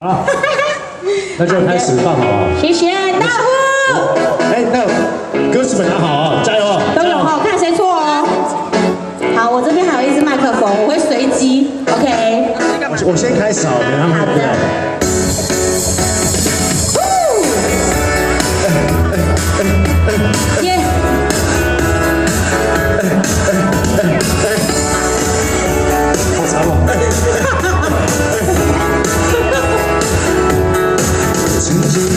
好，那就开始放好啊！谢谢大呼。哎，那歌词本拿好啊，加油啊！都有哈，看谁错哦。好，我这边还有一支麦克风，我会随机。OK。我先开始好了，让他们过来。耶！好长哦。曾经的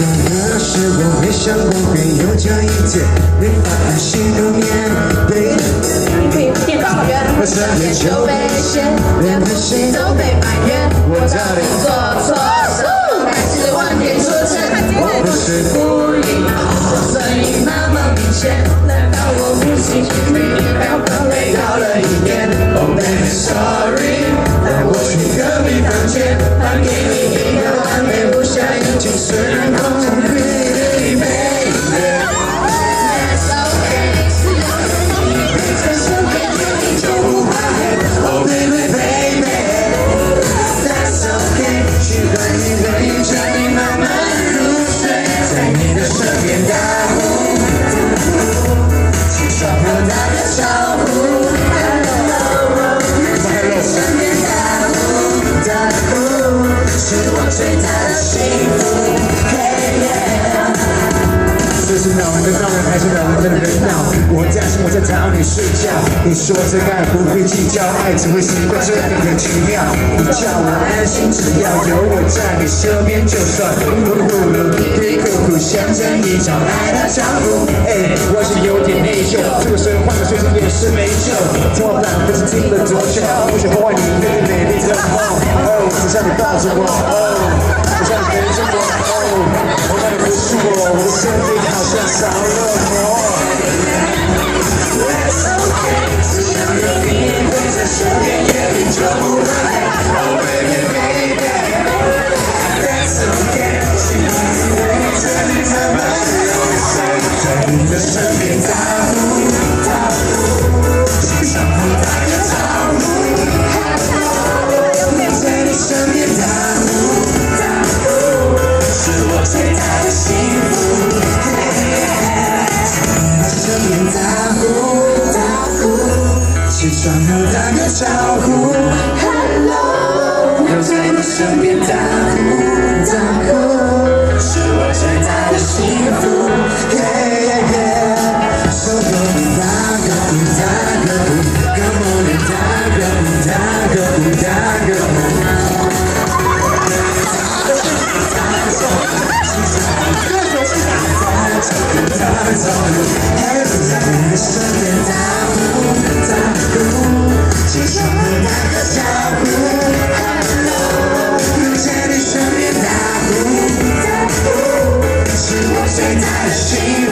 时我没想过会有这一天，没法安心入眠。我三天就被嫌，连狠心都被埋怨。我到底做错了？还是晚点出现？我不是故意，声音那么明显，难道我呼吸比你秒跑累到了一点 ？Oh baby sorry， 带我去隔壁房间，还给你一个完美无瑕眼睛，虽然空空baby baby。That's okay， 只要有你陪在身边，你就不怕黑。Oh baby baby，That's okay， 喜欢你的一着你慢慢入睡，在你的身边打呼，起床后打个招呼 ，Hello， 在你身边打呼，是我最大的幸福。这是恼人的闹人，还是恼人的人闹？我担心我在找你睡觉，你说这爱不会计较，爱只会习惯这样的奇妙。你叫我安心，只要有我在你身边，就算呼噜呼噜皮皮酷酷，象征一场爱的丈夫。哎，我是有点内疚，这个神话的水晶也是没救。怎么办？可是听了多久？不想破坏你那个美丽的梦。哦，只想你抱着我，哦，只想你陪着我，哦，我爱的不是我，我的身体好像少了我。That's okay， 只要有你陪在身边，夜里就不会累。Oh baby baby，That's okay， 喜欢你陪着你慢慢入睡，在你的身边打呼打呼，起床后打个招呼 ，Hello， 在你身边打呼打呼，是我最大的幸福。身边打呼打呼，起床后打个招呼 ，Hello， 留在你身边打呼打呼，是我最大的幸福。So go打个呼打个呼 ，Come on and 打个呼打个呼打个呼。在你的身边打呼打呼，起床后打个招呼 ，Hello， 在你身边打呼打呼，是我最大的幸福。